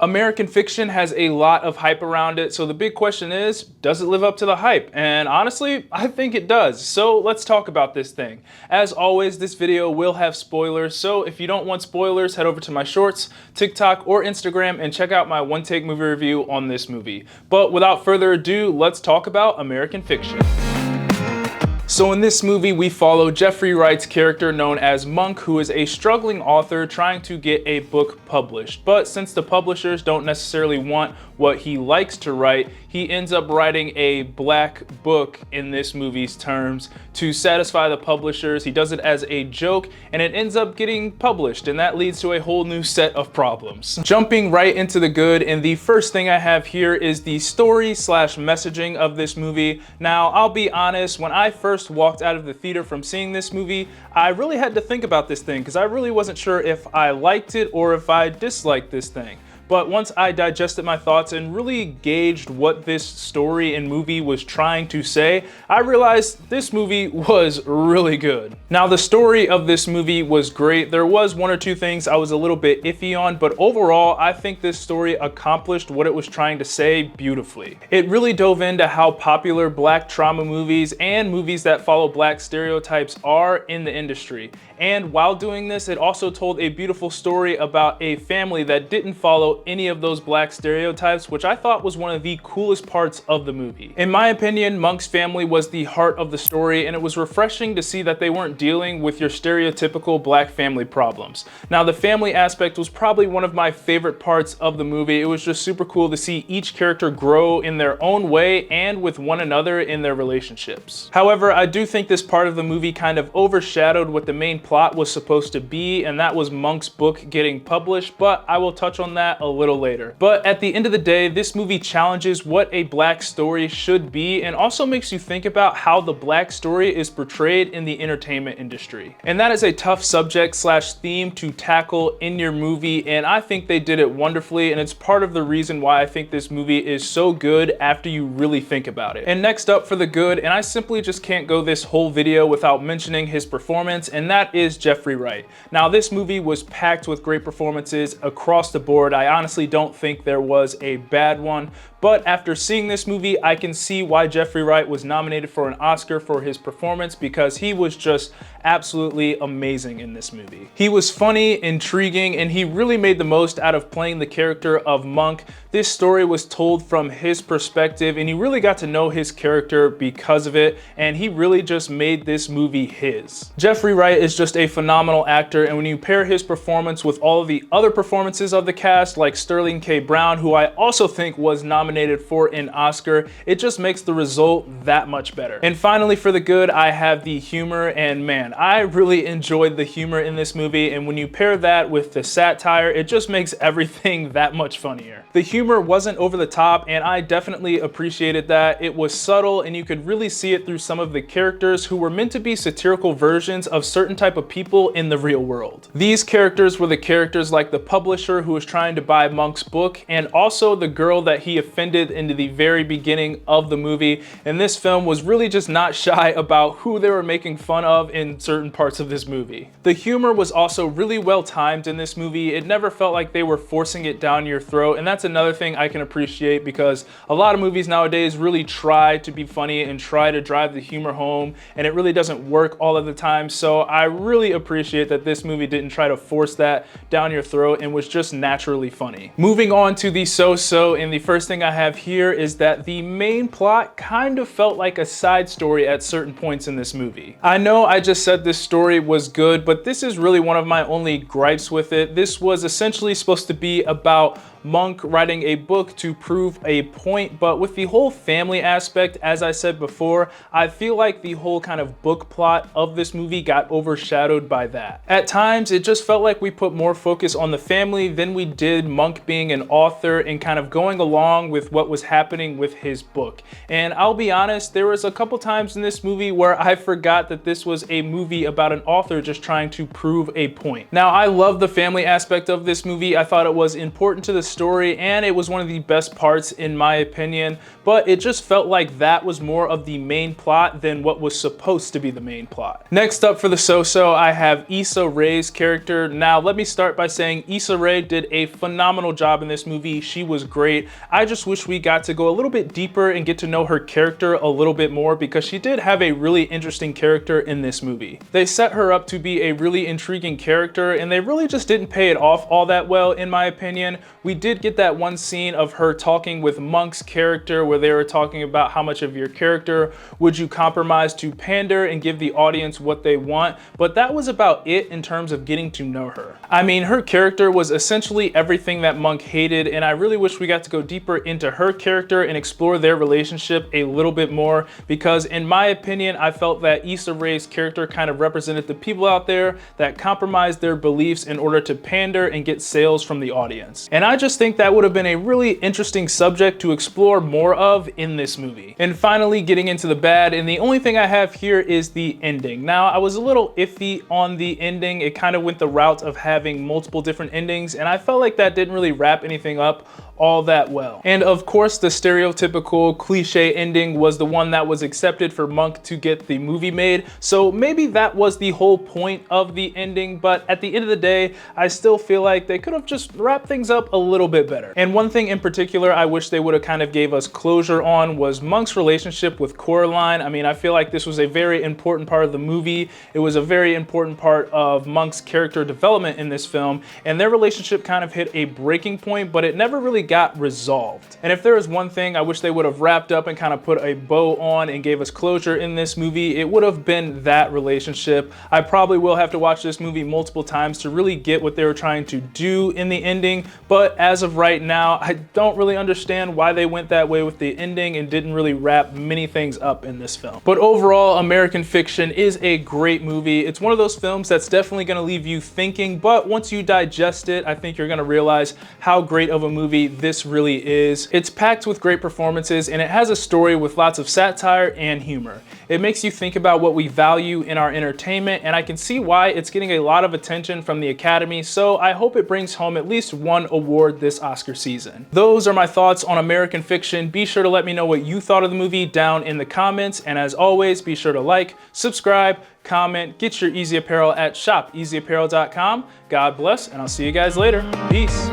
American Fiction has a lot of hype around it, so the big question is, does it live up to the hype? And honestly, I think it does. So let's talk about this thing. As always, this video will have spoilers, so if you don't want spoilers, head over to my shorts, TikTok, or Instagram and check out my one-take movie review on this movie. But without further ado, let's talk about American Fiction. So in this movie, we follow Jeffrey Wright's character known as Monk, who is a struggling author trying to get a book published. But since the publishers don't necessarily want what he likes to write, he ends up writing a black book in this movie's terms to satisfy the publishers. He does it as a joke and it ends up getting published, and that leads to a whole new set of problems. Jumping right into the good, and the first thing I have here is the story slash messaging of this movie. Now, I'll be honest, when I first walked out of the theater from seeing this movie, I really had to think about this thing because I really wasn't sure if I liked it or if I disliked this thing. But once I digested my thoughts and really gauged what this story and movie was trying to say, I realized this movie was really good. Now, the story of this movie was great. There was one or two things I was a little bit iffy on, but overall, I think this story accomplished what it was trying to say beautifully. It really dove into how popular black trauma movies and movies that follow black stereotypes are in the industry. And while doing this, it also told a beautiful story about a family that didn't follow any of those black stereotypes, which I thought was one of the coolest parts of the movie. In my opinion, Monk's family was the heart of the story, and it was refreshing to see that they weren't dealing with your stereotypical black family problems. Now, the family aspect was probably one of my favorite parts of the movie. It was just super cool to see each character grow in their own way and with one another in their relationships. However, I do think this part of the movie kind of overshadowed what the main plot was supposed to be, and that was Monk's book getting published, but I will touch on that a little later. But at the end of the day, this movie challenges what a black story should be and also makes you think about how the black story is portrayed in the entertainment industry. And that is a tough subject slash theme to tackle in your movie, and I think they did it wonderfully, and it's part of the reason why I think this movie is so good after you really think about it. And next up for the good, and I simply just can't go this whole video without mentioning his performance, and that is Jeffrey Wright. Now, this movie was packed with great performances across the board. I honestly don't think there was a bad one, but after seeing this movie, I can see why Jeffrey Wright was nominated for an Oscar for his performance, because he was just absolutely amazing in this movie. He was funny, intriguing, and he really made the most out of playing the character of Monk. This story was told from his perspective, and you really got to know his character because of it, and he really just made this movie his. Jeffrey Wright is just a phenomenal actor, and when you pair his performance with all of the other performances of the cast, like Sterling K. Brown, who I also think was nominated for an Oscar, it just makes the result that much better. And finally, for the good, I have the humor, and man, I really enjoyed the humor in this movie, and when you pair that with the satire, it just makes everything that much funnier. The humor wasn't over the top, and I definitely appreciated that. It was subtle, and you could really see it through some of the characters who were meant to be satirical versions of certain type of people in the real world. These characters were the characters like the publisher who was trying to buy Monk's book, and also the girl that he offended into the very beginning of the movie. And this film was really just not shy about who they were making fun of in certain parts of this movie. The humor was also really well timed in this movie. It never felt like they were forcing it down your throat, and that's another thing I can appreciate, because a lot of movies nowadays really try to be funny and try to drive the humor home, and it really doesn't work all of the time. So I really appreciate that this movie didn't try to force that down your throat and was just naturally funny. Moving on to the so-so, and the first thing I have here is that the main plot kind of felt like a side story at certain points in this movie. I know I just said this story was good, but this is really one of my only gripes with it. This was essentially supposed to be about Monk writing a book to prove a point, but with the whole family aspect, as I said before, I feel like the whole kind of book plot of this movie got overshadowed by that. At times, it just felt like we put more focus on the family than we did Monk being an author and kind of going along with what was happening with his book. And I'll be honest, there was a couple times in this movie where I forgot that this was a movie about an author just trying to prove a point. Now, I love the family aspect of this movie. I thought it was important to the story, and it was one of the best parts in my opinion, but it just felt like that was more of the main plot than what was supposed to be the main plot. Next up for the so-so, I have Issa Rae's character. Now, let me start by saying Issa Rae did a phenomenal phenomenal job in this movie. She was great. I just wish we got to go a little bit deeper and get to know her character a little bit more, because she did have a really interesting character in this movie. They set her up to be a really intriguing character, and they really just didn't pay it off all that well, in my opinion. We did get that one scene of her talking with Monk's character where they were talking about how much of your character would you compromise to pander and give the audience what they want, but that was about it in terms of getting to know her. I mean, her character was essentially everything that Monk hated, and I really wish we got to go deeper into her character and explore their relationship a little bit more, because in my opinion, I felt that Issa Rae's character kind of represented the people out there that compromised their beliefs in order to pander and get sales from the audience. And I just think that would have been a really interesting subject to explore more of in this movie. And finally, getting into the bad, and the only thing I have here is the ending. Now, I was a little iffy on the ending. It kind of went the route of having multiple different endings, and I felt like that didn't really wrap anything up all that well. And of course, the stereotypical cliche ending was the one that was accepted for Monk to get the movie made. So maybe that was the whole point of the ending, but at the end of the day, I still feel like they could have just wrapped things up a little bit better. And one thing in particular I wish they would have kind of gave us closure on was Monk's relationship with Coraline. I mean, I feel like this was a very important part of the movie. It was a very important part of Monk's character development in this film, and their relationship kind of hit a breaking point, but it never really got resolved. And if there is one thing I wish they would have wrapped up and kind of put a bow on and gave us closure in this movie, it would have been that relationship. I probably will have to watch this movie multiple times to really get what they were trying to do in the ending, but as of right now, I don't really understand why they went that way with the ending and didn't really wrap many things up in this film. But overall, American Fiction is a great movie. It's one of those films that's definitely going to leave you thinking, but once you digest it, I think you're going to realize how great of a movie this really is. It's packed with great performances, and it has a story with lots of satire and humor. It makes you think about what we value in our entertainment, and I can see why it's getting a lot of attention from the Academy, so I hope it brings home at least one award this Oscar season. Those are my thoughts on American Fiction. Be sure to let me know what you thought of the movie down in the comments, and as always, be sure to like, subscribe, comment, get your Eazy Apparel at shopeasyapparel.com. God bless, and I'll see you guys later. Peace.